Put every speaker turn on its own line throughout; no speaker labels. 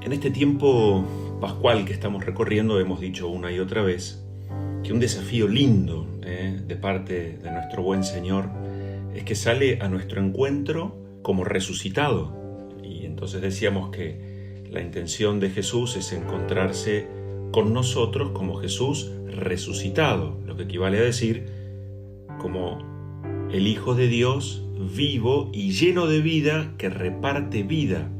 En este tiempo pascual que estamos recorriendo hemos dicho una y otra vez que un desafío lindo de parte de nuestro buen Señor es que sale a nuestro encuentro como resucitado. Y entonces decíamos que la intención de Jesús es encontrarse con nosotros como Jesús resucitado, lo que equivale a decir como el Hijo de Dios vivo y lleno de vida que reparte vida.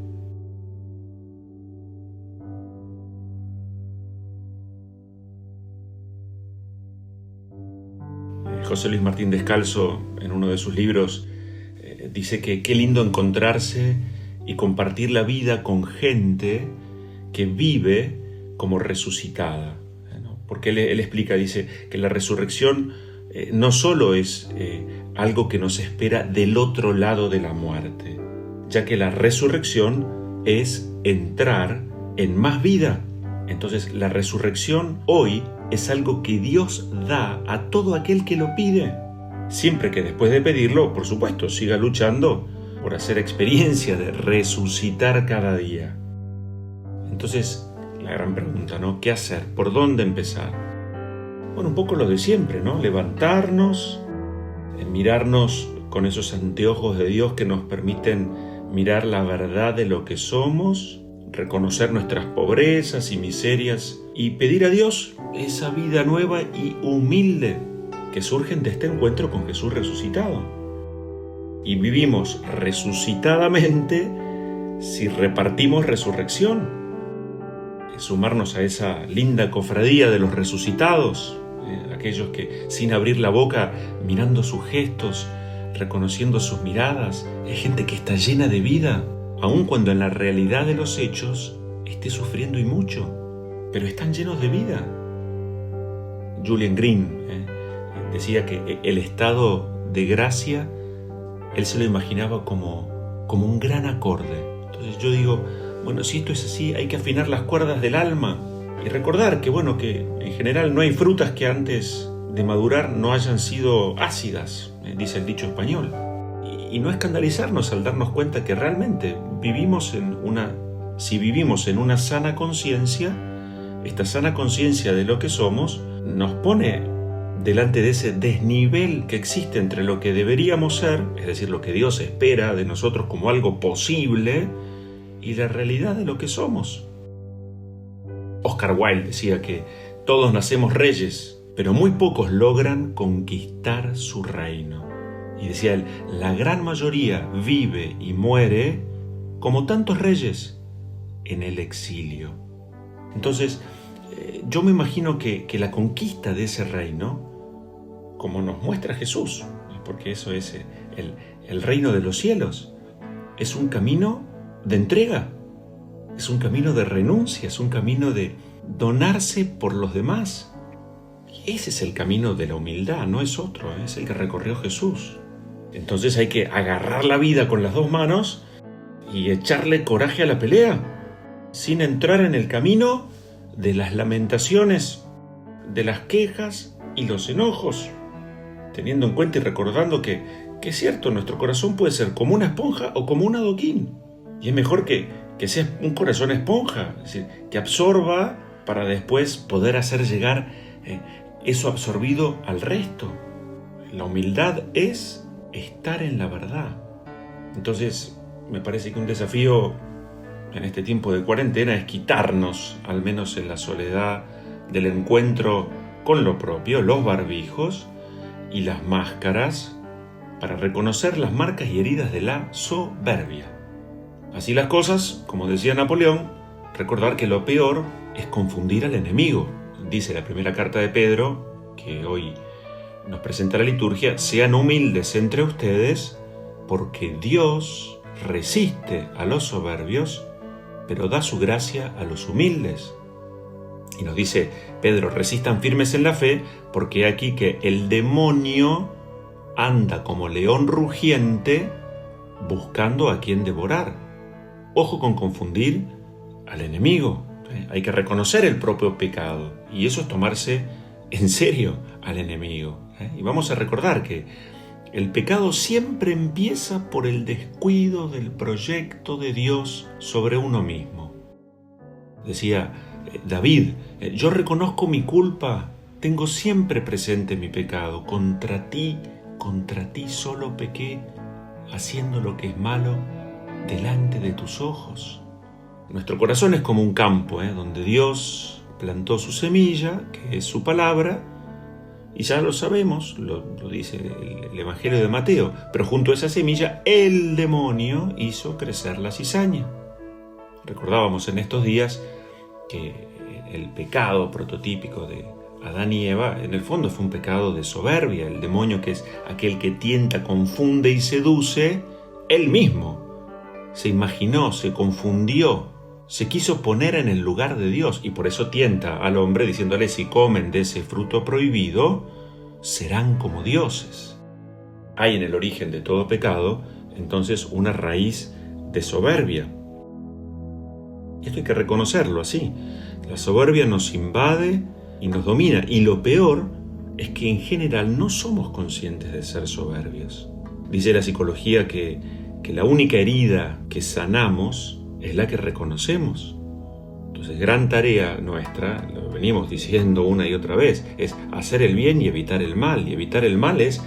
José Luis Martín Descalzo, en uno de sus libros, dice que qué lindo encontrarse y compartir la vida con gente que vive como resucitada, ¿no? Porque él explica, dice que la resurrección no solo es algo que nos espera del otro lado de la muerte, ya que la resurrección es entrar en más vida. Entonces la resurrección hoy es algo que Dios da a todo aquel que lo pide, siempre que después de pedirlo, por supuesto, siga luchando por hacer experiencia de resucitar cada día. Entonces, la gran pregunta, ¿no? ¿Qué hacer? ¿Por dónde empezar? Bueno, un poco lo de siempre, ¿no? Levantarnos, mirarnos con esos anteojos de Dios que nos permiten mirar la verdad de lo que somos, reconocer nuestras pobrezas y miserias y pedir a Dios esa vida nueva y humilde que surgen de este encuentro con Jesús resucitado. Y vivimos resucitadamente si repartimos resurrección. Sumarnos a esa linda cofradía de los resucitados, aquellos que sin abrir la boca, mirando sus gestos, reconociendo sus miradas, es gente que está llena de vida, aun cuando en la realidad de los hechos esté sufriendo y mucho, pero están llenos de vida. Julian Green decía que el estado de gracia, él se lo imaginaba como un gran acorde. Entonces yo digo, bueno, si esto es así, hay que afinar las cuerdas del alma y recordar que, bueno, que en general no hay frutas que antes de madurar no hayan sido ácidas, dice el dicho español. Y no escandalizarnos al darnos cuenta que realmente si vivimos en una sana conciencia, esta sana conciencia de lo que somos nos pone delante de ese desnivel que existe entre lo que deberíamos ser, es decir, lo que Dios espera de nosotros como algo posible, y la realidad de lo que somos. Oscar Wilde decía que todos nacemos reyes, pero muy pocos logran conquistar su reino. Y decía él, la gran mayoría vive y muere como tantos reyes en el exilio. Entonces, yo me imagino que la conquista de ese reino, como nos muestra Jesús, porque eso es el reino de los cielos, es un camino de entrega, es un camino de renuncia, es un camino de donarse por los demás. Y ese es el camino de la humildad, no es otro, es el que recorrió Jesús. Entonces hay que agarrar la vida con las dos manos y echarle coraje a la pelea, sin entrar en el camino de las lamentaciones, de las quejas y los enojos, teniendo en cuenta y recordando que es cierto, nuestro corazón puede ser como una esponja o como un adoquín. Y es mejor que sea un corazón esponja, es decir, que absorba para después poder hacer llegar eso absorbido al resto. La humildad es estar en la verdad. Entonces, me parece que un desafío en este tiempo de cuarentena es quitarnos, al menos en la soledad del encuentro con lo propio, los barbijos y las máscaras, para reconocer las marcas y heridas de la soberbia. Así las cosas, como decía Napoleón, recordar que lo peor es confundir al enemigo. Dice la primera carta de Pedro, que hoy nos presenta la liturgia, sean humildes entre ustedes, porque Dios resiste a los soberbios, pero da su gracia a los humildes. Y nos dice Pedro, resistan firmes en la fe, porque aquí que el demonio anda como león rugiente buscando a quien devorar. Ojo con confundir al enemigo. Hay que reconocer el propio pecado y eso es tomarse en serio al enemigo. Y vamos a recordar que el pecado siempre empieza por el descuido del proyecto de Dios sobre uno mismo. Decía David, yo reconozco mi culpa, tengo siempre presente mi pecado. Contra ti solo pequé, haciendo lo que es malo delante de tus ojos. Nuestro corazón es como un campo, donde Dios plantó su semilla, que es su palabra, y ya lo sabemos, lo dice el Evangelio de Mateo, pero junto a esa semilla el demonio hizo crecer la cizaña. Recordábamos en estos días que el pecado prototípico de Adán y Eva, en el fondo fue un pecado de soberbia. El demonio, que es aquel que tienta, confunde y seduce, él mismo se imaginó, se confundió, se quiso poner en el lugar de Dios, y por eso tienta al hombre diciéndole: si comen de ese fruto prohibido, serán como dioses. Hay en el origen de todo pecado, entonces, una raíz de soberbia. Y esto hay que reconocerlo así. La soberbia nos invade y nos domina, y lo peor es que en general no somos conscientes de ser soberbios. Dice la psicología que la única herida que sanamos es la que reconocemos. Entonces, gran tarea nuestra, lo venimos diciendo una y otra vez, es hacer el bien y evitar el mal. Y evitar el mal es,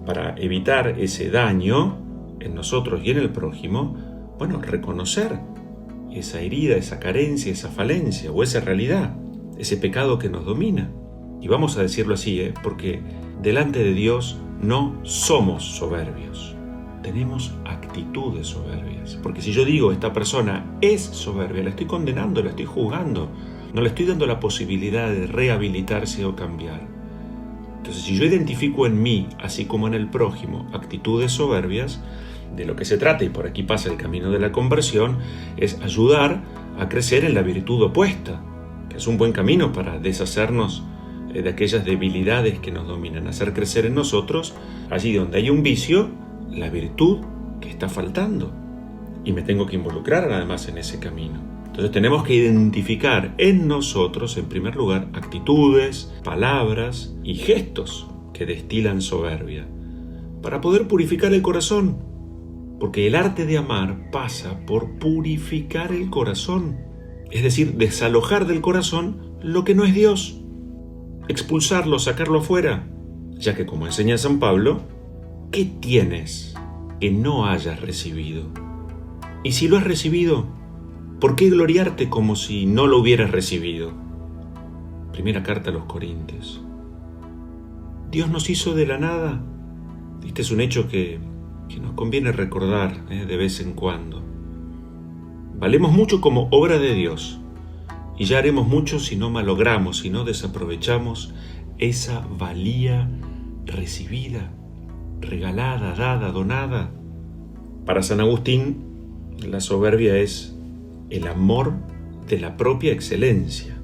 para evitar ese daño en nosotros y en el prójimo, reconocer esa herida, esa carencia, esa falencia o esa realidad, ese pecado que nos domina. Y vamos a decirlo así, porque delante de Dios no somos soberbios. Tenemos actitudes soberbias. Porque si yo digo esta persona es soberbia, la estoy condenando, la estoy juzgando. No le estoy dando la posibilidad de rehabilitarse o cambiar. Entonces, si yo identifico en mí, así como en el prójimo, actitudes soberbias, de lo que se trata, y por aquí pasa el camino de la conversión, es ayudar a crecer en la virtud opuesta, que es un buen camino para deshacernos de aquellas debilidades que nos dominan, hacer crecer en nosotros, allí donde hay un vicio, la virtud que está faltando. Y me tengo que involucrar además en ese camino. Entonces tenemos que identificar en nosotros, en primer lugar, actitudes, palabras y gestos que destilan soberbia, para poder purificar el corazón. Porque el arte de amar pasa por purificar el corazón, es decir, desalojar del corazón lo que no es Dios, expulsarlo, sacarlo afuera, ya que, como enseña San Pablo, ¿qué tienes que no hayas recibido? Y si lo has recibido, ¿por qué gloriarte como si no lo hubieras recibido? Primera carta a los Corintios. Dios nos hizo de la nada. Este es un hecho que nos conviene recordar de vez en cuando. Valemos mucho como obra de Dios, y ya haremos mucho si no malogramos, si no desaprovechamos esa valía recibida, regalada, dada, donada. Para San Agustín, la soberbia es el amor de la propia excelencia.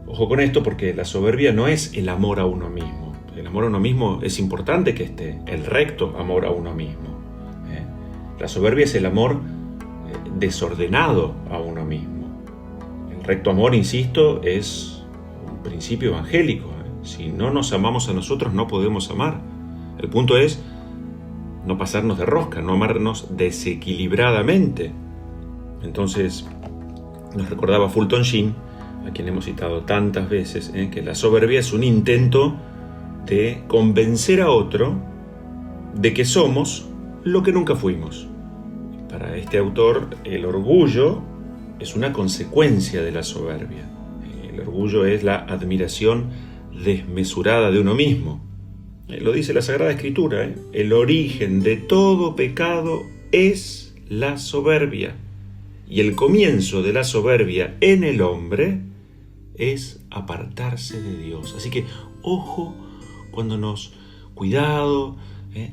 Ojo con esto, porque la soberbia no es el amor a uno mismo. El amor a uno mismo es importante que esté, el recto amor a uno mismo. La soberbia es el amor desordenado a uno mismo. El recto amor, insisto, es un principio evangélico. Si no nos amamos a nosotros, no podemos amar. El punto es no pasarnos de rosca, no amarnos desequilibradamente. Entonces, nos recordaba Fulton Sheen, a quien hemos citado tantas veces, que la soberbia es un intento de convencer a otro de que somos lo que nunca fuimos. Para este autor, el orgullo es una consecuencia de la soberbia. El orgullo es la admiración desmesurada de uno mismo. Lo dice la Sagrada Escritura, el origen de todo pecado es la soberbia. Y el comienzo de la soberbia en el hombre es apartarse de Dios. Así que, ojo, cuidado,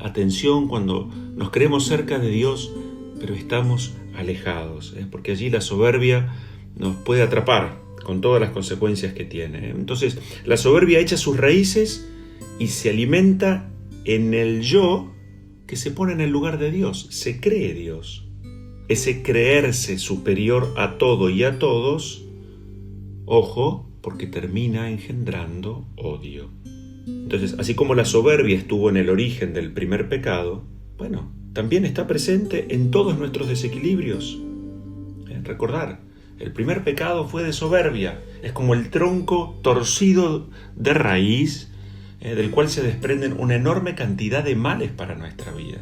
atención cuando nos creemos cerca de Dios, pero estamos alejados, porque allí la soberbia nos puede atrapar con todas las consecuencias que tiene. Entonces, la soberbia echa sus raíces y se alimenta en el yo que se pone en el lugar de Dios, se cree Dios. Ese creerse superior a todo y a todos, ojo, porque termina engendrando odio. Entonces, así como la soberbia estuvo en el origen del primer pecado, también está presente en todos nuestros desequilibrios. Recordar, El primer pecado fue de soberbia. Es como el tronco torcido de raíz, del cual se desprenden una enorme cantidad de males para nuestra vida.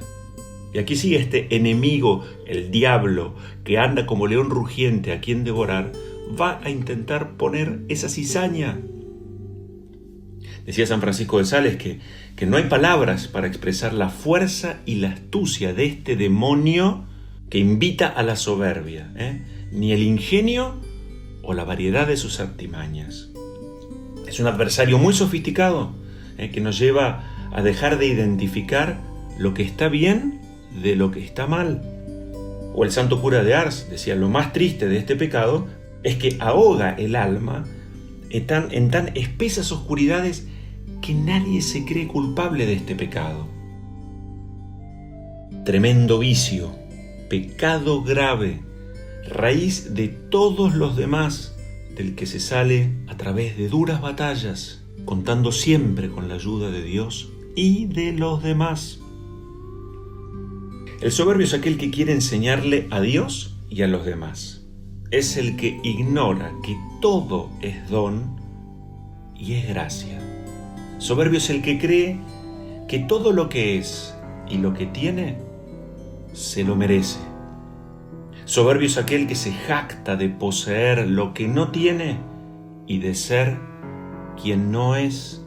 Y aquí sigue este enemigo, el diablo, que anda como león rugiente a quien devorar, va a intentar poner esa cizaña. Decía San Francisco de Sales que no hay palabras para expresar la fuerza y la astucia de este demonio que invita a la soberbia, ni el ingenio o la variedad de sus artimañas. Es un adversario muy sofisticado, que nos lleva a dejar de identificar lo que está bien de lo que está mal. O el santo cura de Ars decía, lo más triste de este pecado es que ahoga el alma en tan espesas oscuridades que nadie se cree culpable de este pecado. Tremendo vicio, pecado grave, raíz de todos los demás, del que se sale a través de duras batallas, contando siempre con la ayuda de Dios y de los demás. El soberbio es aquel que quiere enseñarle a Dios y a los demás. Es el que ignora que todo es don y es gracia. Soberbio es el que cree que todo lo que es y lo que tiene se lo merece. Soberbio es aquel que se jacta de poseer lo que no tiene y de ser quien no es.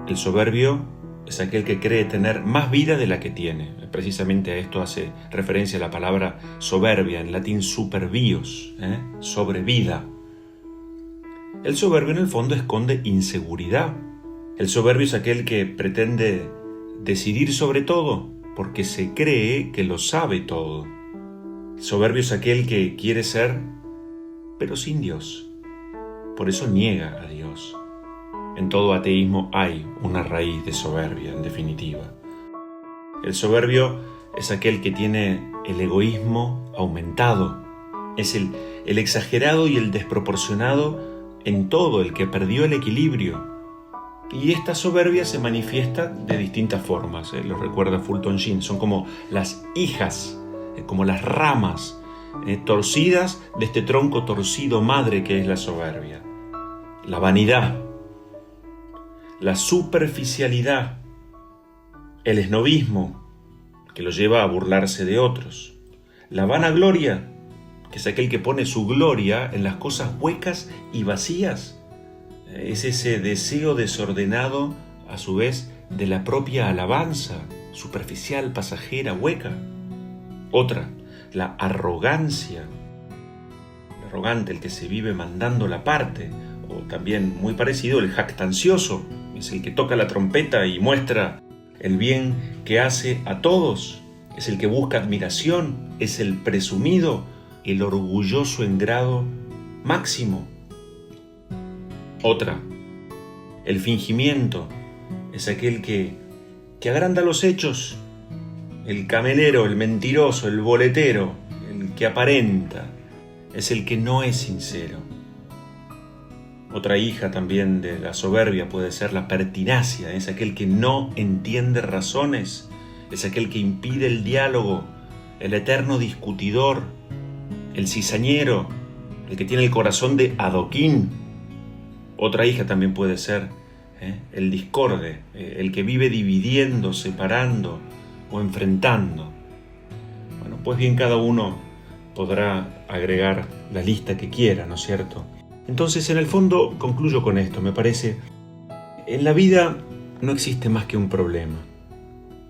El soberbio es aquel que cree tener más vida de la que tiene. Precisamente a esto hace referencia la palabra soberbia, en latín superbios, sobrevida. El soberbio en el fondo esconde inseguridad. El soberbio es aquel que pretende decidir sobre todo porque se cree que lo sabe todo. El soberbio es aquel que quiere ser, pero sin Dios. Por eso niega a Dios. En todo ateísmo hay una raíz de soberbia, en definitiva. El soberbio es aquel que tiene el egoísmo aumentado. Es el exagerado y el desproporcionado en todo, el que perdió el equilibrio. Y esta soberbia se manifiesta de distintas formas. Lo recuerda Fulton Sheen. Son como las hijas, como las ramas torcidas de este tronco torcido madre que es la soberbia. La vanidad, la superficialidad, el esnobismo, que lo lleva a burlarse de otros. La vanagloria, que es aquel que pone su gloria en las cosas huecas y vacías. Es ese deseo desordenado, a su vez, de la propia alabanza, superficial, pasajera, hueca. Otra, la arrogancia. El arrogante, el que se vive mandando la parte. O también, muy parecido, el jactancioso. Es el que toca la trompeta y muestra el bien que hace a todos. Es el que busca admiración. Es el presumido, el orgulloso en grado máximo. Otra, el fingimiento. Es aquel que agranda los hechos. El camelero, el mentiroso, el boletero, el que aparenta. Es el que no es sincero. Otra hija también de la soberbia puede ser la pertinacia. Es aquel que no entiende razones. Es aquel que impide el diálogo, el eterno discutidor, el cizañero, el que tiene el corazón de adoquín. Otra hija también puede ser el discorde, el que vive dividiendo, separando o enfrentando. Bueno, pues bien, cada uno podrá agregar la lista que quiera, ¿no es cierto? Entonces, en el fondo, concluyo con esto, me parece, en la vida no existe más que un problema.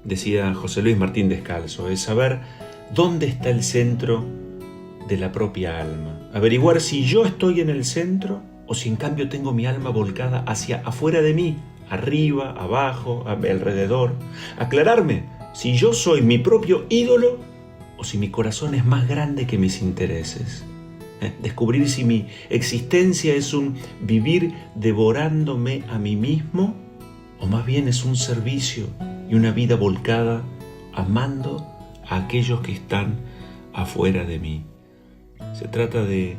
Decía José Luis Martín Descalzo, es saber dónde está el centro de la propia alma. Averiguar si yo estoy en el centro o si en cambio tengo mi alma volcada hacia afuera de mí, arriba, abajo, alrededor. Aclararme si yo soy mi propio ídolo o si mi corazón es más grande que mis intereses. Descubrir si mi existencia es un vivir devorándome a mí mismo o más bien es un servicio y una vida volcada amando a aquellos que están afuera de mí. Se trata de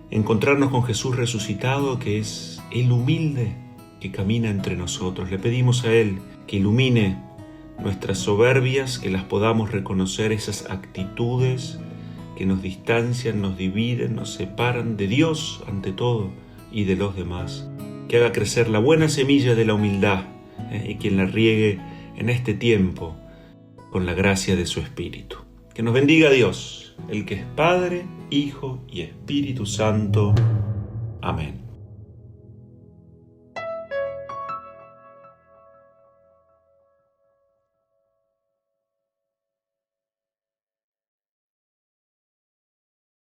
encontrarnos con Jesús resucitado, que es el humilde que camina entre nosotros. Le pedimos a Él que ilumine nuestras soberbias, que las podamos reconocer, esas actitudes que nos distancian, nos dividen, nos separan de Dios ante todo y de los demás. Que haga crecer la buena semilla de la humildad y quien la riegue en este tiempo con la gracia de su Espíritu. Que nos bendiga Dios, el que es Padre, Hijo y Espíritu Santo. Amén.